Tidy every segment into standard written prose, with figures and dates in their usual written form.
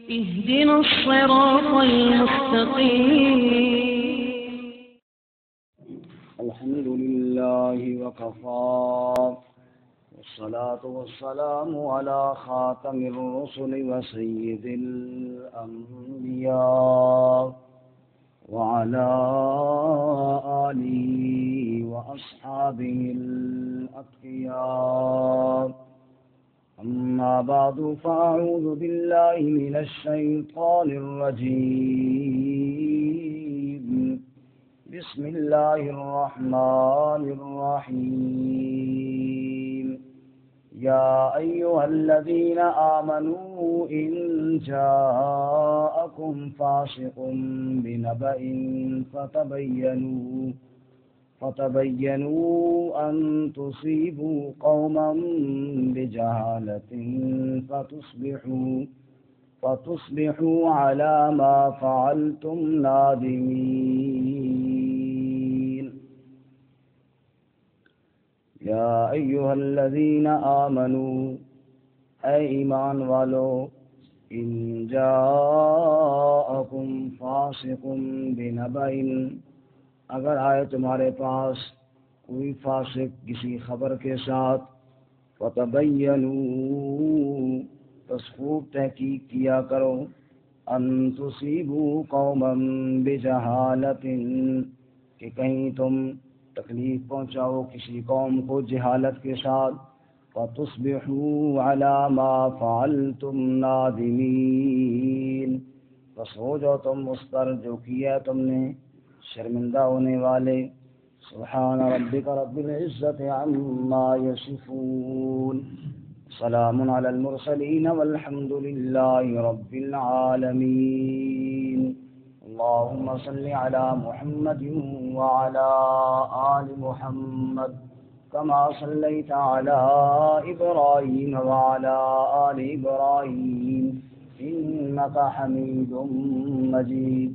اهدنا الصراط المستقيم. الحمد لله وكفى والصلاة والسلام على خاتم الرسل وسيد الأنبياء وعلى آله وأصحابه الأتقياء. أما بعد فأعوذ بالله من الشيطان الرجيم. بسم الله الرحمن الرحيم. يا أيها الذين آمنوا إن جاءكم فاسق بنبأ فتبينوا أن تصيبوا قوما بجهالة فتصبحوا على ما فعلتم نادمين. یا ایھا الذین آمنوا، اے ایمان والو، ان جاءکم فاسق بنبأ، اگر آئے تمہارے پاس کوئی فاسق کسی خبر کے ساتھ، فتبینوا، پس خوب تحقیق کیا کرو، ان تصیبوا قوما بجہالۃ، کہ کہیں تم تکلیف پہنچاؤ کسی قوم کو جہالت کے ساتھ، فتصبحوا علی ما فعلتم نادمین، بس ہو جاؤ تم اس پر جو کیا تم نے شرمندہ ہونے والے. سبحان ربک رب العزت عما یصفون، سلام علی المرسلین والحمد للہ رب العالمین. اللهم صل على محمد وعلى آل محمد كما صليت على إبراهيم وعلى آل إبراهيم إنك حميد مجيد.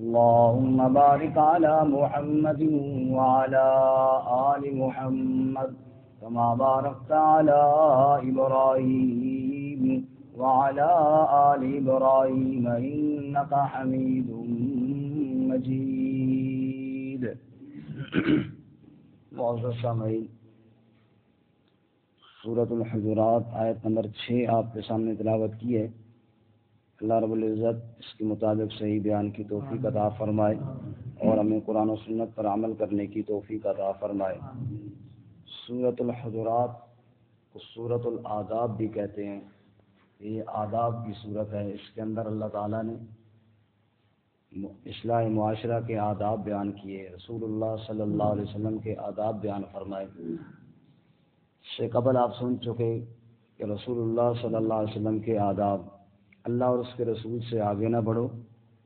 اللهم بارك على محمد وعلى آل محمد كما باركت على إبراهيم وعلى آل إبراهيم إنك حميد مجيد. معزز سامعین، سورۃ الحجرات آیت نمبر 6 آپ کے سامنے تلاوت کی ہے. اللہ رب العزت اس کے مطابق صحیح بیان کی توفیق عطا فرمائے اور ہمیں قرآن و سنت پر عمل کرنے کی توفیق عطا فرمائے. سورۃ الحجرات کو سورۃ الآداب بھی کہتے ہیں. یہ آداب کی صورت ہے. اس کے اندر اللہ تعالیٰ نے اصلاح معاشرہ کے آداب بیان کیے، رسول اللہ صلی اللہ علیہ وسلم کے آداب بیان فرمائے. اس سے قبل آپ سن چکے کہ رسول اللہ صلی اللہ علیہ وسلم کے آداب. اللہ اور اس کے رسول سے آگے نہ بڑھو،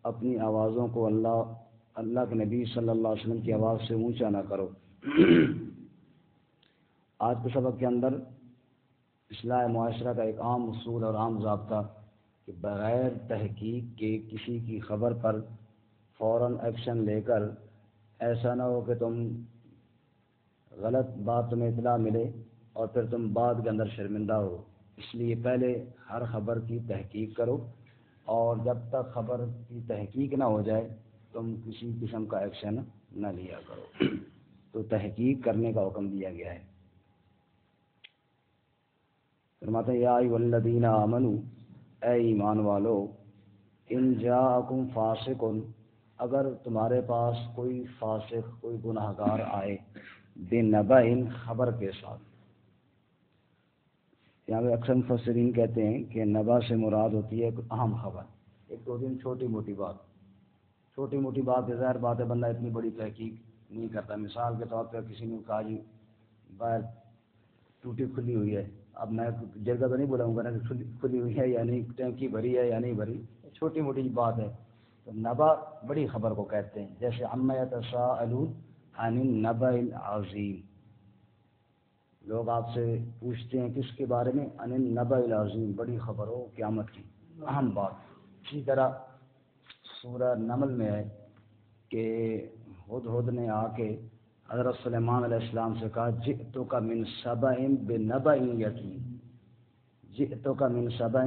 اپنی آوازوں کو اللہ کے نبی صلی اللہ علیہ وسلم کی آواز سے اونچا نہ کرو. آج کے سبق کے اندر اصلاح معاشرہ کا ایک عام اصول اور عام ضابطہ کہ بغیر تحقیق کے کسی کی خبر پر فوراً ایکشن لے کر ایسا نہ ہو کہ تم غلط بات تمہیں اطلاع ملے اور پھر تم بعد کے اندر شرمندہ ہو. اس لیے پہلے ہر خبر کی تحقیق کرو، اور جب تک خبر کی تحقیق نہ ہو جائے تم کسی قسم کا ایکشن نہ لیا کرو. تو تحقیق کرنے کا حکم دیا گیا ہے. فرماتے ہیں یا ایھا الذین آمنوا، اے ایمان والو، ان جاءکم فاسق، اگر تمہارے پاس کوئی فاسق، کوئی گناہگار آئے، بنبأ، خبر کے ساتھ. یہاں پہ اکثر مفسرین کہتے ہیں کہ نبا سے مراد ہوتی ہے ایک اہم خبر، ایک دو دن چھوٹی موٹی بات ہے. ظاہر بات ہے بندہ اتنی بڑی تحقیق نہیں کرتا. مثال کے طور پر کسی نے کہا جی باہر ٹوٹی کھلی ہوئی ہے، اب میں جگہ تو نہیں بولاؤں گا نا کہ کھلی ہوئی ہے یا نہیں، ٹینکی بھری ہے یا نہیں بھری، چھوٹی موٹی بات ہے. تو نبا بڑی خبر کو کہتے ہیں. جیسے عما یتساءلون عن النبأ العظیم، لوگ آپ سے پوچھتے ہیں کس کے بارے میں؟ عن النبأ العظیم، بڑی خبر ہو، قیامت کی اہم بات. اسی طرح سورہ نمل میں ہے کہ ہدہد نے آ کے حضرت سلیمان علیہ السلام سے کہا جئتک من سبأ بنبأ یقین، جئتک من سبأ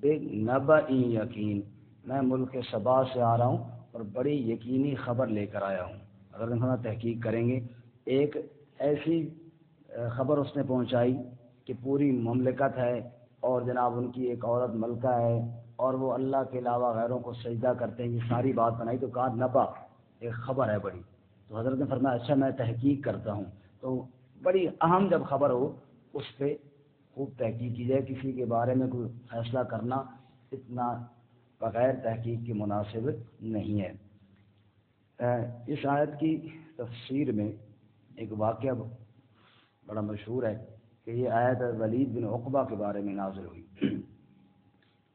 بنبأ یقین، میں ملک سبا سے آ رہا ہوں اور بڑی یقینی خبر لے کر آیا ہوں۔ اگر ہم تحقیق کریں گے، ایک ایسی خبر اس نے پہنچائی کہ پوری مملکت ہے اور جناب ان کی ایک عورت ملکہ ہے اور وہ اللہ کے علاوہ غیروں کو سجدہ کرتے ہیں، یہ ساری بات بنائی تو کہا نبا، ایک خبر ہے بڑی۔ تو حضرت نے فرمایا اچھا میں تحقیق کرتا ہوں۔ تو بڑی اہم جب خبر ہو اس پہ خوب تحقیق کی جائے، کسی کے بارے میں کوئی فیصلہ کرنا اتنا بغیر تحقیق کے مناسب نہیں ہے۔ اس آیت کی تفسیر میں ایک واقعہ بڑا مشہور ہے کہ یہ آیت ولید بن عقبہ کے بارے میں نازل ہوئی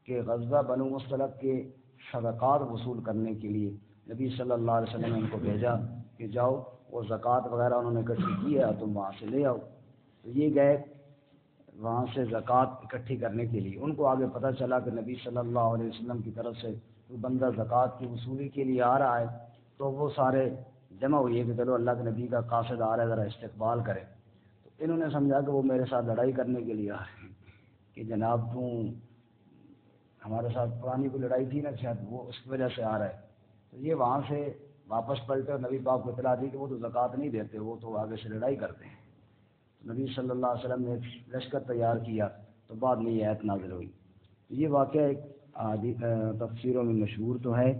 کہ غزوہ بنو مصطلق کے صدقات وصول کرنے کے لیے نبی صلی اللہ علیہ وسلم نے ان کو بھیجا کہ جاؤ وہ زکوٰۃ وغیرہ انہوں نے اکٹھی کی ہے تم وہاں سے لے آؤ۔ تو یہ گئے وہاں سے زکوٰۃ اکٹھی کرنے کے لیے۔ ان کو آگے پتہ چلا کہ نبی صلی اللہ علیہ وسلم کی طرف سے کوئی بندہ زکوٰۃ کی وصولی کے لیے آ رہا ہے، تو وہ سارے جمع ہوئے کہ چلو اللہ کے نبی کا قاصد آ رہا ہے، ذرا استقبال کریں۔ تو انہوں نے سمجھا کہ وہ میرے ساتھ لڑائی کرنے کے لیے آ رہے ہیں کہ جناب تم ہمارے ساتھ پرانی کوئی لڑائی تھی نا، شاید وہ اس کی وجہ سے آ رہا ہے۔ تو یہ وہاں سے واپس پلٹے اور نبی پاک کو اطلاع دی کہ وہ تو زکوٰۃ نہیں دیتے، وہ تو آگے سے لڑائی کرتے ہیں۔ نبی صلی اللہ علیہ وسلم نے ایک لشکر تیار کیا تو بعد میں یہ آیت نازل ہوئی۔ یہ واقعہ ایک تفسیروں میں مشہور تو ہے،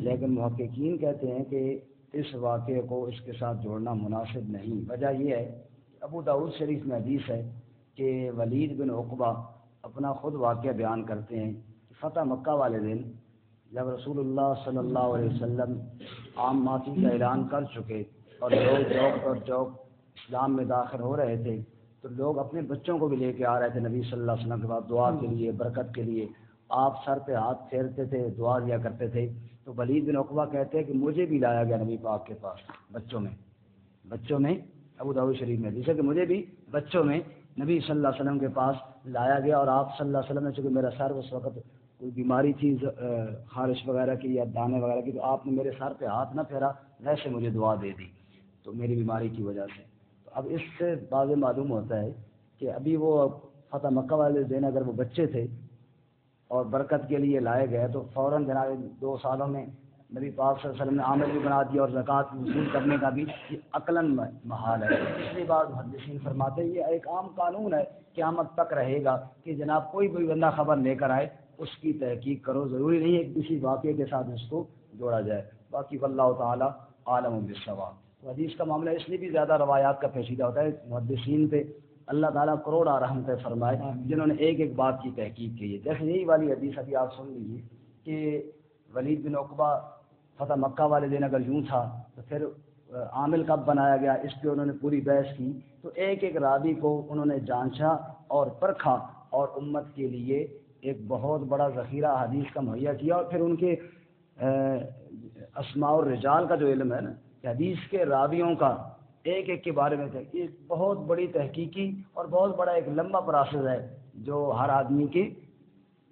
لیکن محققین کہتے ہیں کہ اس واقعے کو اس کے ساتھ جوڑنا مناسب نہیں۔ وجہ یہ ہے کہ ابو داؤد شریف میں حدیث ہے کہ ولید بن عقبہ اپنا خود واقعہ بیان کرتے ہیں کہ فتح مکہ والے دن جب رسول اللہ صلی اللہ علیہ وسلم عام معافی کا اعلان کر چکے اور لوگ چوک پر چوک اسلام میں داخل ہو رہے تھے، تو لوگ اپنے بچوں کو بھی لے کے آ رہے تھے نبی صلی اللہ علیہ وسلم کے بعد دعا کے لیے، برکت کے لیے۔ آپ سر پہ ہاتھ پھیرتے تھے، دعا دیا کرتے تھے۔ تو ولید بن عقبہ کہتے ہیں کہ مجھے بھی لایا گیا نبی پاک کے پاس بچوں میں ابو داؤد شریف میں جیسے کہ مجھے بھی بچوں میں نبی صلی اللہ علیہ وسلم کے پاس لایا گیا، اور آپ صلی اللہ علیہ وسلم نے چونکہ میرا سر اس وقت کوئی بیماری تھی خارش وغیرہ کی یا دانے وغیرہ کی، تو آپ نے میرے سر پہ ہاتھ نہ پھیرا، ویسے مجھے دعا دے دی تو میری بیماری کی وجہ سے۔ تو اب اس سے واضح معلوم ہوتا ہے کہ ابھی وہ فتح مکہ والے دن اگر وہ بچے تھے اور برکت کے لیے لائے گئے تو فوراً جناب 2 سالوں میں نبی پاک صلی اللہ علیہ وسلم نے عامل بھی بنا دیا اور زکوٰۃ وصول کرنے کا بھی عقلاً محال ہے۔ اس لیے بعض محدثین فرماتے ہیں یہ ایک عام قانون ہے، قیامت تک رہے گا کہ جناب کوئی بندہ خبر لے کر آئے اس کی تحقیق کرو، ضروری نہیں ہے کہ کسی واقعے کے ساتھ اس کو جوڑا جائے۔ باقی واللہ تعالیٰ عالم بالصواب۔ تو حدیث کا معاملہ اس لیے بھی زیادہ روایات کا پیچیدہ ہوتا ہے، محدثین پہ اللہ تعالیٰ کروڑا رحمتیں فرمائے جنہوں نے ایک ایک بات کی تحقیق کی ہے۔ جیسے یہی والی حدیث ابھی آپ سن لیجیے کہ ولید بن عقبہ فتح مکہ والے دن اگر یوں تھا تو پھر عامل کب بنایا گیا، اس پہ انہوں نے پوری بحث کی۔ تو ایک ایک راوی کو انہوں نے جانچا اور پرکھا اور امت کے لیے ایک بہت بڑا ذخیرہ حدیث کا مہیا کیا، اور پھر ان کے اسماء الرجال کا جو علم ہے نا، حدیث کے راویوں کا ایک ایک کے بارے میں ایک بہت بڑی تحقیقی اور بہت بڑا ایک لمبا پروسیس ہے، جو ہر آدمی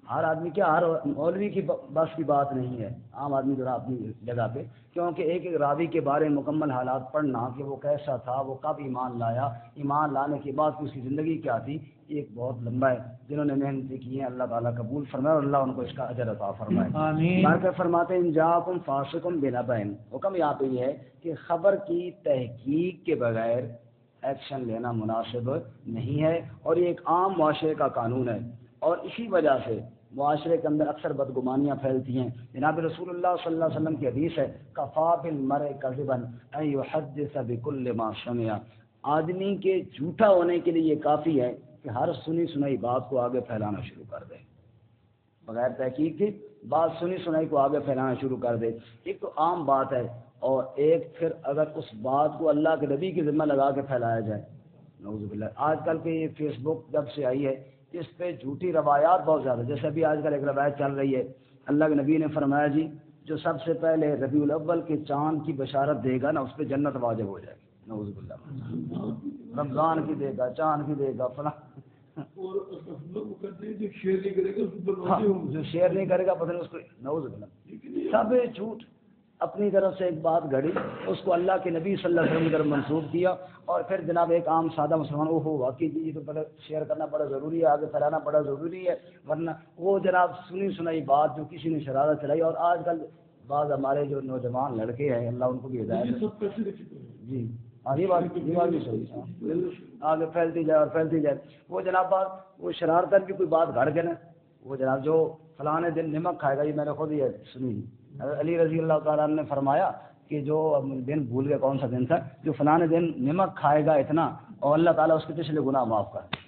ہر مولوی کی بس کی بات نہیں ہے، عام آدمی ذرا اپنی جگہ پہ، کیونکہ ایک ایک راوی کے بارے میں مکمل حالات پڑھنا کہ وہ کیسا تھا، وہ کب ایمان لایا، ایمان لانے کے بعد اس کی زندگی کیا تھی، یہ ایک بہت لمبا ہے۔ جنہوں نے محنتیں کی ہیں اللہ تعالیٰ قبول فرمائے اور اللہ ان کو اس کا اجر عطا فرمائے۔ آمین۔ بارکہ فرماتے ہیں ان جاءکم فاسق بنبأ، حکم یہاں پہ یہ ہے کہ خبر کی تحقیق کے بغیر ایکشن لینا مناسب نہیں ہے، اور یہ ایک عام معاشرے کا قانون ہے، اور اسی وجہ سے معاشرے کے اندر اکثر بدگمانیاں پھیلتی ہیں۔ جناب رسول اللہ صلی اللہ علیہ وسلم کی حدیث ہے کفا بالمرء کذبا ان یحدث بکل ما سمع، آدمی کے جھوٹا ہونے کے لیے یہ کافی ہے کہ ہر سنی سنائی بات کو آگے پھیلانا شروع کر دے، بغیر تحقیق کے بات سنی سنائی کو آگے پھیلانا شروع کر دے۔ ایک تو عام بات ہے، اور ایک پھر اگر اس بات کو اللہ کے نبی کی ذمہ لگا کے پھیلایا جائے، نعوذ باللہ۔ آج کل کے یہ فیس بک جب سے آئی ہے اس پہ جھوٹی روایات بہت زیادہ، جیسے ابھی آج کل ایک روایت چل رہی ہے، اللہ کے نبی نے فرمایا جی جو سب سے پہلے ربیع الاول کے چاند کی بشارت دے گا نا اس پہ جنت واجب ہو جائے گی، نعوذ باللہ۔ رمضان کی دے گا، چاند کی دے گا، فلاں، اور جو شیئر نہیں کرے گا اس پر جو شیئر نہیں کرے گا پتہ نہیں اس کو، نعوذ باللہ، سب جھوٹ۔ اپنی طرف سے ایک بات گھڑی، اس کو اللہ کے نبی صلی اللہ علیہ وسلم کی طرف منسوب کیا، اور پھر جناب ایک عام سادہ مسلمان واقعی یہ تو بڑا شیئر کرنا بڑا ضروری ہے، آگے پھیلانا بڑا ضروری ہے، ورنہ وہ جناب سنی سنائی بات جو کسی نے شرارت چلائی، اور آج کل بعض ہمارے جو نوجوان لڑکے ہیں اللہ ان کو بھی ہدایت یہ سب پیسے کے چکر ہیں۔ جی یہ بات بھی صحیح ہے، آگے پھیلتی جائے اور پھیلتی جائے، وہ جناب بات وہ شرارتن کی کوئی بات گھڑ کے نا، وہ جناب جو فلاں دن نمک کھائے گا، یہ میں نے خود یہ سنی، علی رضی اللہ تعالیٰ عنہ نے فرمایا کہ جو دن بھول گیا کون سا دن تھا، جو فلاں دن نمک کھائے گا اتنا اور اللہ تعالیٰ اس کے پچھلے گناہ معاف کر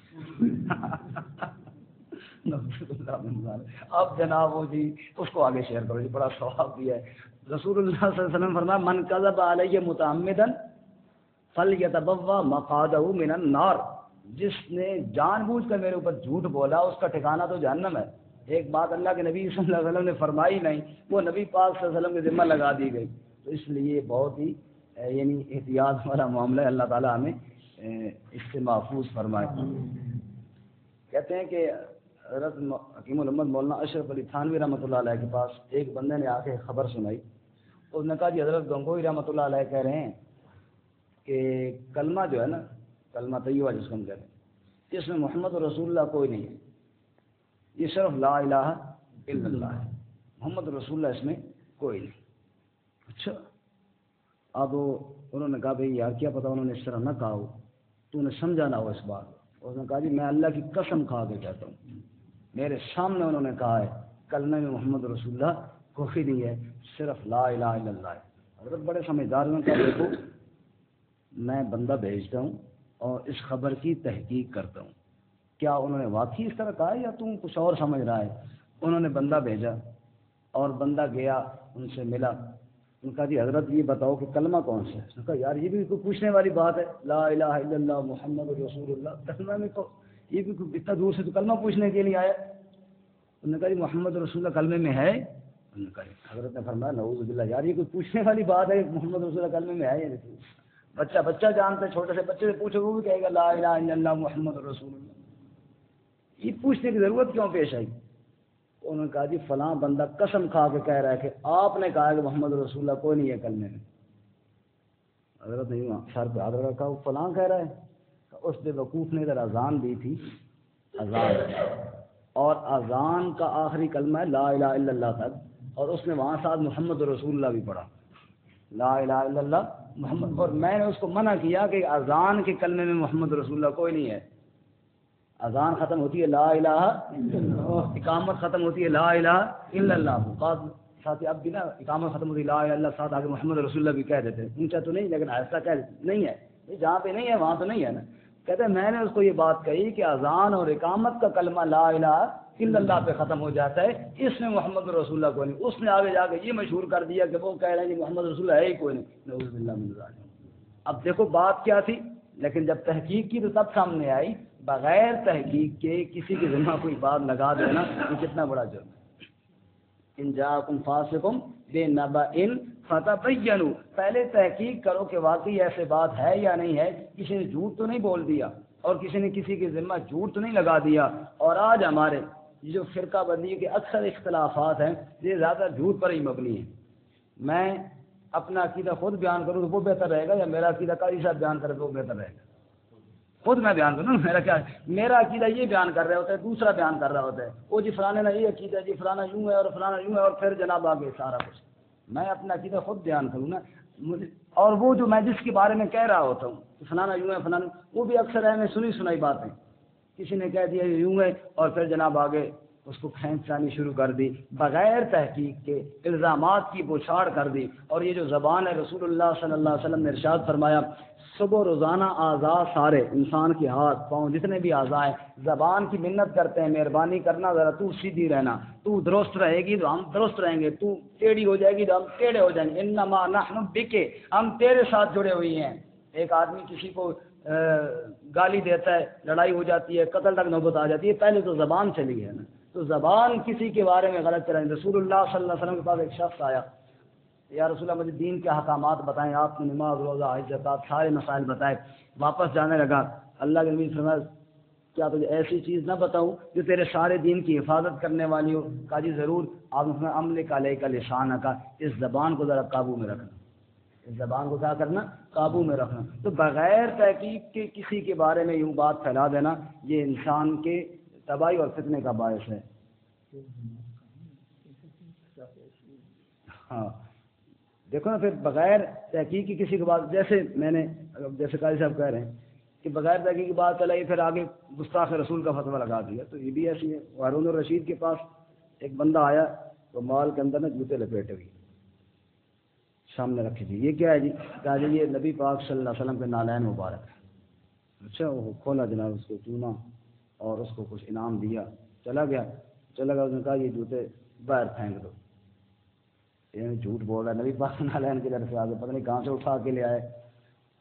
اب جناب وہ جی اس کو آگے شیئر کرو جی، بڑا ثواب بھی ہے۔ رسول اللہ صلی اللہ علیہ وسلم فرمایا من کذب علی متعمدا فلیتبوا مقعدہ من النار، جس نے جان بوجھ کر میرے اوپر جھوٹ بولا اس کا ٹھکانہ تو جہنم ہے۔ ایک بات اللہ کے نبی صلی اللہ علیہ وسلم نے فرمائی نہیں، وہ نبی پاک صلی اللہ علیہ وسلم کے ذمہ لگا دی گئی، تو اس لیے بہت ہی یعنی احتیاط والا معاملہ ہے، اللہ تعالیٰ ہمیں اس سے محفوظ فرمائے۔ کہتے ہیں کہ حضرت حکیم محمد مولانا اشرف علی تھانوی رحمۃ اللہ علیہ کے پاس ایک بندے نے آ کے خبر سنائی، اس نے کہا جی حضرت گنگوئی رحمۃ اللہ علیہ کہہ رہے ہیں کہ کلمہ جو ہے نا، کلمہ طیبہ جس کو ہم کہتے ہیں، اس میں محمد رسول اللہ کوئی نہیں ہے، یہ صرف لا الہ الا اللہ ہے، محمد رسول اللہ اس میں کوئی نہیں۔ اچھا، اب انہوں نے کہا بھائی یار کیا پتا انہوں نے اس طرح نہ کہا ہو، تو نے سمجھا نہ ہو اس بات کو۔ اس نے کہا جی میں اللہ کی قسم کھا کے کہتا ہوں، میرے سامنے انہوں نے کہا ہے کلمہ میں محمد رسول اللہ کوئی نہیں ہے، صرف لا الہ الا اللہ ہے۔ حضرت بڑے سمجھدار ہیں، کہا دیکھو میں بندہ بھیجتا ہوں اور اس خبر کی تحقیق کرتا ہوں، کیا انہوں نے واقعی اس طرح کہا ہے یا تم کچھ اور سمجھ رہا ہے؟ انہوں نے بندہ بھیجا اور بندہ گیا ان سے ملا، ان کا جی حضرت یہ بتاؤ کہ کلمہ کون سا ہے؟ اس نے کہا یار یہ بھی کوئی پوچھنے والی بات ہے، لا الہ الا اللہ محمد رسول اللہ، کلمہ میں تو یہ بھی اتنا دور سے تو کلمہ پوچھنے کے لیے آیا۔ انہوں نے کہا جی محمد رسول اللہ کلمے میں ہے؟ انہوں نے کہا حضرت نے فرمایا نعوذ باللہ یار یہ کوئی پوچھنے والی بات ہے، محمد رسول اللہ کلمے میں ہے یا نہیں؟ بچہ جانتا ہے، چھوٹے سے بچے سے پوچھو وہ بھی کہے گا لا الہ الا اللہ محمد رسول اللہ، یہ پوچھنے کی ضرورت کیوں پیش آئی؟ انہوں نے کہا جی فلاں بندہ قسم کھا کے کہہ رہا ہے کہ آپ نے کہا کہ محمد رسول اللہ کوئی نہیں ہے کلمے میں۔ حضرت نے سر پہ ہاتھ رکھا، وہ فلاں کہہ رہا ہے؟ اس بے وقوف نے ادھر اذان دی تھی، اذان، اور اذان کا آخری کلمہ ہے لا الہ الا اللہ تک، اور اس نے وہاں ساتھ محمد رسول اللہ بھی پڑھا، لا الہ الا اللہ محمد، اور میں نے اس کو منع کیا کہ اذان کے کلمے میں محمد رسول اللہ کوئی نہیں ہے۔ اذان ختم ہوتی ہے لا الہ الا اللہ، اقامت ختم ہوتی ہے لا الہ الا اللہ، ساتھ اب بھی نا اقامت ختم ہوتی ہے لا الہ الا اللہ، ساتھ آگے محمد رسول اللہ بھی کہہ دیتے ہیں، اونچا تو نہیں لیکن آہستہ کہہ دیتے، نہیں ہے جہاں پہ نہیں ہے وہاں تو نہیں ہے نا۔ کہتے ہیں میں نے اس کو یہ بات کہی کہ اذان اور اقامت کا کلمہ لا الہ الا اللہ پہ ختم ہو جاتا ہے، اس میں محمد رسول اللہ کوئی نہیں۔ اس نے آگے جا کے یہ مشہور کر دیا کہ وہ کہہ رہے ہیں کہ محمد رسول اللہ ہے ہی کوئی نہیں، نعوذ باللہ من ذالک۔ اب دیکھو بات کیا تھی، لیکن جب تحقیق کی تو تب سامنے آئی، بغیر تحقیق کے کسی کے ذمہ کوئی بات لگا دینا یہ کتنا بڑا جرم ہے۔ ان جاءکم فاسق بنبأ فتبینوا، پہلے تحقیق کرو کہ واقعی ایسے بات ہے یا نہیں ہے، کسی نے جھوٹ تو نہیں بول دیا اور کسی نے کسی کے ذمہ جھوٹ تو نہیں لگا دیا۔ اور آج ہمارے یہ جو فرقہ بندی کے اکثر اختلافات ہیں یہ زیادہ جھوٹ پر ہی مبنی ہیں۔ میں اپنا عقیدہ خود بیان کروں تو وہ بہتر رہے گا، یا میرا عقیدہ قاری صاحب بیان کرے تو وہ بہتر رہے گا؟ خود میں بیان کروں، میرا کیا ہے، میرا عقیدہ یہ بیان کر رہا ہوتا ہے، دوسرا بیان کر رہا ہوتا ہے، وہ جی فلانے نے یہ عقیدہ، جی فلانا یوں ہے اور فلانا یوں ہے، اور پھر جناب آگے سارا کچھ میں اپنا عقیدہ خود بیان کروں نا، اور وہ جو میں جس کے بارے میں کہہ رہا ہوتا ہوں کہ فلانا یوں ہے فلانا، وہ بھی اکثر ہے میں سنی سنائی باتیں، کسی نے کہہ دیا یوں ہے اور پھر جناب آگے اس کو کھینچانی شروع کر دی، بغیر تحقیق کے الزامات کی بوچھاڑ کر دی۔ اور یہ جو زبان ہے، رسول اللہ صلی اللہ علیہ وسلم نے ارشاد فرمایا صبح و روزانہ اعضاء سارے انسان کے ہاتھ پاؤں جتنے بھی اعضاء ہیں زبان کی منت کرتے ہیں مہربانی کرنا ذرا تو سیدھی رہنا، تو درست رہے گی تو ہم درست رہیں گے، تو ٹیڑھی ہو جائے گی تو ہم ٹیڑھے ہو جائیں گے، انما نحن بک، ہم تیرے ساتھ جڑے ہوئی ہیں۔ ایک آدمی کسی کو گالی دیتا ہے، لڑائی ہو جاتی ہے، قتل تک نوبت آ جاتی ہے، پہلے تو زبان چلی ہے نا، تو زبان کسی کے بارے میں غلط چلائیں۔ رسول اللہ صلی اللہ علیہ وسلم کے پاس ایک شخص آیا، یا رسول اللہ مجھے دین کے احکامات بتائیں، آپ کی نماز روزہ حج زکات سارے مسائل بتائے، واپس جانے لگا، اللہ کے نبی فرمایا کیا تجھے ایسی چیز نہ بتاؤں جو تیرے سارے دین کی حفاظت کرنے والی ہو؟ کہا جی ضرور. آپ نے عمل کا لے کا لسان کا، اس زبان کو ذرا قابو میں رکھنا، اس زبان کو کیا کرنا؟ قابو میں رکھنا. تو بغیر تحقیق کے کسی کے بارے میں یوں بات پھیلا دینا یہ انسان کے تباہی اور فتنے کا باعث ہے. ہاں دیکھو نا، پھر بغیر تحقیق کی کسی کے بعد، جیسے قاضی صاحب کہہ رہے ہیں کہ بغیر تحقیق کی بات چلائی، پھر آگے گستاخ رسول کا فتویٰ لگا دیا، تو یہ بھی ایسی ہے. ہارون الرشید کے پاس ایک بندہ آیا تو مال کے اندر نا جوتے لپیٹے ہوئے سامنے رکھے تھے. یہ کیا ہے جی؟ کہا جی یہ نبی پاک صلی اللہ علیہ وسلم کے نالین مبارک. اچھا وہ کھولا جناب، اس کو چوما اور اس کو کچھ انعام دیا، چلا گیا. اس نے کہا یہ جوتے باہر پھینک دو. یہ جھوٹ بول رہا ہے، نبی پاک نالین کی طرف سے آگے پتہ نہیں کہاں سے اٹھا کے لے آئے.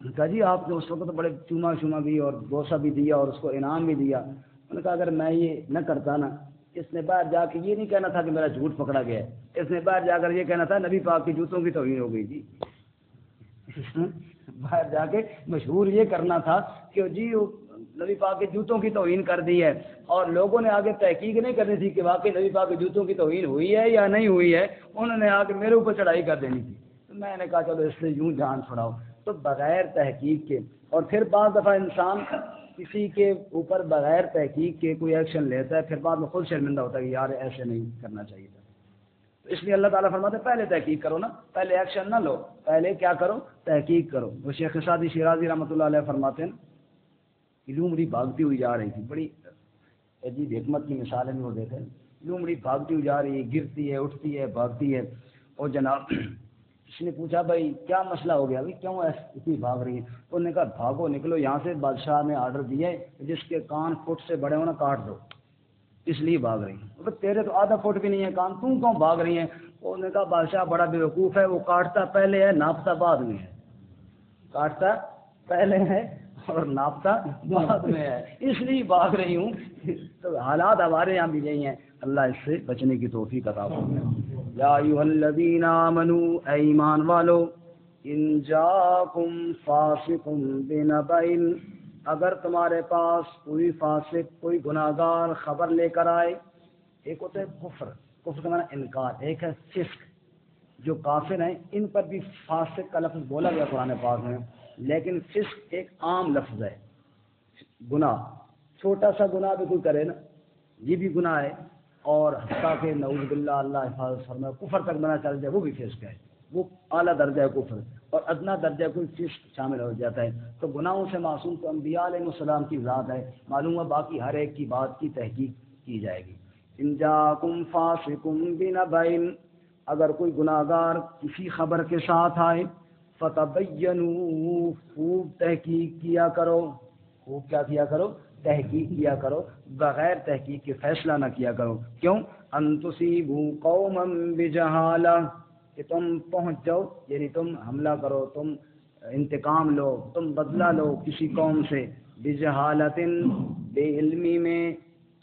کہا جی آپ نے اس وقت تو بڑے چوما بھی اور بوسہ بھی دیا اور اس کو انعام بھی دیا. انہوں نے کہا اگر میں یہ نہ کرتا نا، اس نے باہر جا کے یہ نہیں کہنا تھا کہ میرا جھوٹ پکڑا گیا ہے، اس نے باہر جا کر یہ کہنا تھا نبی پاک کی جوتوں کی توہین ہو گئی جی. باہر جا کے مشہور یہ کرنا تھا کہ جی نبی پاک کے جوتوں کی توہین کر دی ہے، اور لوگوں نے آگے تحقیق نہیں کرنی تھی کہ واقعی نبی پاک کے جوتوں کی توہین ہوئی ہے یا نہیں ہوئی ہے، انہوں نے آگے میرے اوپر چڑھائی کر دینی تھی. تو میں نے کہا چلو اس سے یوں جان چھڑاؤ. تو بغیر تحقیق کے، اور پھر بعض دفعہ انسان کسی کے اوپر بغیر تحقیق کے کوئی ایکشن لیتا ہے، پھر بعد میں خود شرمندہ ہوتا ہے کہ یار ایسے نہیں کرنا چاہیے تھا. تو اس لیے اللہ تعالیٰ فرماتے ہیں پہلے تحقیق کرو نا، پہلے ایکشن نہ لو، پہلے کیا کرو؟ تحقیق کرو. وہ شیخ سعدی شیرازی رحمۃ اللہ علیہ فرماتے ہیں کہ لومڑی بھاگتی ہوئی جا رہی تھی، بڑی عجیب حکمت کی مثالیں بھی وہ دیتے ہیں. لومڑی بھاگتی ہوئی جا رہی ہے، گرتی ہے، اٹھتی ہے، بھاگتی ہے. اور جناب اس نے پوچھا بھائی کیا مسئلہ ہو گیا، بھائی کیوں اتنی بھاگ رہی ہے؟ انہوں نے کہا بھاگو نکلو یہاں سے، بادشاہ نے آرڈر دیا ہے جس کے کان فٹ سے بڑے ہونا کاٹ دو، اس لیے بھاگ رہی ہیں. تیرے تو آدھا فٹ بھی نہیں ہے کان، تم کیوں بھاگ رہی ہیں؟ انہوں نے کہا بادشاہ بڑا بیوقوف ہے، وہ کاٹتا پہلے ہے ناپتا بعد میں ہے، کاٹتا پہلے ہے اور ناپتا بعد میں ہے، اس لیے بھاگ رہی ہوں. تو حالات ہمارے یہاں بھی یہی ہیں، اللہ اس سے بچنے کی توفیق عطا فرمائے. یا ایھا الذین آمنوا، اے ایمان والو، ان جاءکم فاسق بنبأ، اگر تمہارے پاس کوئی فاسق، کوئی گناہگار خبر لے کر آئے. ایک ہوتا ہے کفر، کفر کا معنی انکار، ایک ہے فسق. جو کافر ہیں ان پر بھی فاسق کا لفظ بولا گیا قرآن پاک میں، لیکن فسق ایک عام لفظ ہے. گناہ، چھوٹا سا گناہ بھی کوئی کرے نا یہ بھی گناہ ہے، اور حتیٰ کہ نعوذ باللہ اللہ حفاظت فرمائے کفر تک بنا چل جائے وہ بھی فسق ہے، وہ اعلیٰ درجہ ہے کفر، اور ادنا درجہ کوئی فسق شامل ہو جاتا ہے. تو گناہوں سے معصوم تو انبیاء علیہ السلام کی ذات ہے، معلوم ہے باقی ہر ایک کی بات کی تحقیق کی جائے گی. ان جاءکم فاسق بنبأ، اگر کوئی گناہگار کسی خبر کے ساتھ آئے، فتبینوا، خوب تحقیق کیا کرو. خوب کیا کیا کرو؟ تحقیق کیا کرو، بغیر تحقیق کے فیصلہ نہ کیا کرو. کیوں؟ ان تصیبوا قوما بجہالہ، کہ تم پہنچ جاؤ، یعنی تم حملہ کرو، تم انتقام لو، تم بدلہ لو کسی قوم سے، بجہالۃ، بے علمی میں،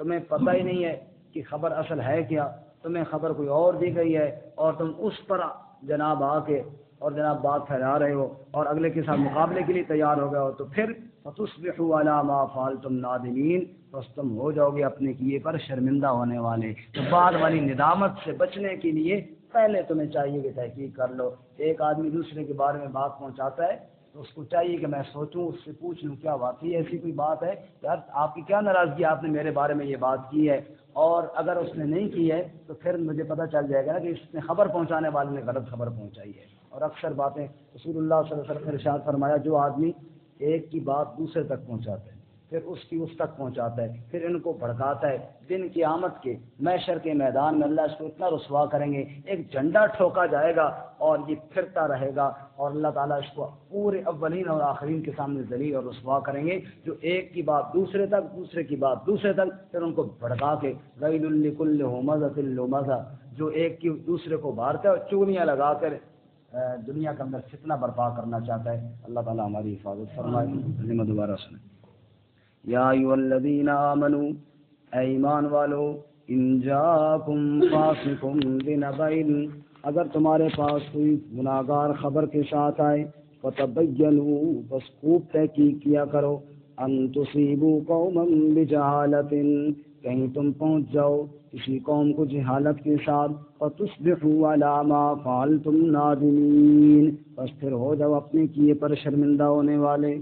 تمہیں پتہ ہی نہیں ہے کہ خبر اصل ہے کیا، تمہیں خبر کوئی اور دی گئی ہے اور تم اس پر جناب آ کے اور جناب بات پھیلا رہے ہو اور اگلے کے ساتھ مقابلے کے لیے تیار ہو گئے ہو، تو پھر فتصبحوا علی ما فعلتم نادمین، بس تم ہو جاؤ گے اپنے کیے پر شرمندہ ہونے والے. تو بعد والی ندامت سے بچنے کے لیے پہلے تمہیں چاہیے کہ تحقیق کر لو. ایک آدمی دوسرے کے بارے میں بات پہنچاتا ہے تو اس کو چاہیے کہ میں سوچوں، اس سے پوچھ لوں کیا واقعی ایسی کوئی بات ہے، یار آپ کی کیا ناراضگی، آپ نے میرے بارے میں یہ بات کی ہے، اور اگر اس نے نہیں کی ہے تو پھر مجھے پتہ چل جائے گا نا کہ اس نے خبر پہنچانے والے نے غلط خبر پہنچائی ہے. اور اکثر باتیں رسول اللہ صلی اللہ علیہ وسلم نے ارشاد فرمایا، جو آدمی ایک کی بات دوسرے تک پہنچاتا ہے، پھر اس کی اس تک پہنچاتا ہے، پھر ان کو بھڑکاتا ہے، دن کی آمد کے محشر کے میدان میں اللہ اس کو اتنا رسوا کریں گے، ایک جھنڈا ٹھوکا جائے گا اور یہ پھرتا رہے گا، اور اللہ تعالیٰ اس کو پورے اولین اور آخرین کے سامنے ذلیل اور رسوا کریں گے. جو ایک کی بات دوسرے تک، دوسرے کی بات دوسرے تک، پھر ان کو بھڑکا کے ویل لکل ہمزۃ لمزہ، جو ایک کی دوسرے کو مارتا ہے اور چوریاں لگا کر دنیا کے اندر فتنہ برپا کرنا چاہتا ہے. اللہ تعالیٰ ہماری حفاظت فرمائے. دوبارہ سنیں. یا ایھا الذین آمنوا، اے ایمان والو، ان جاءکم فاسق بنبأ، اگر تمہارے پاس کوئی گناہگار خبر کے ساتھ آئے، فتبینوا، بس خوب تحقیق کیا کرو، ان تصیبوا قوما بجہالۃ، کہیں تم پہنچ جاؤ کسی قوم کو جہالت کے ساتھ، فتصبحوا علی ما فعلتم نادمین، بس پھر ہو جاؤ اپنے کیے پر شرمندہ ہونے والے۔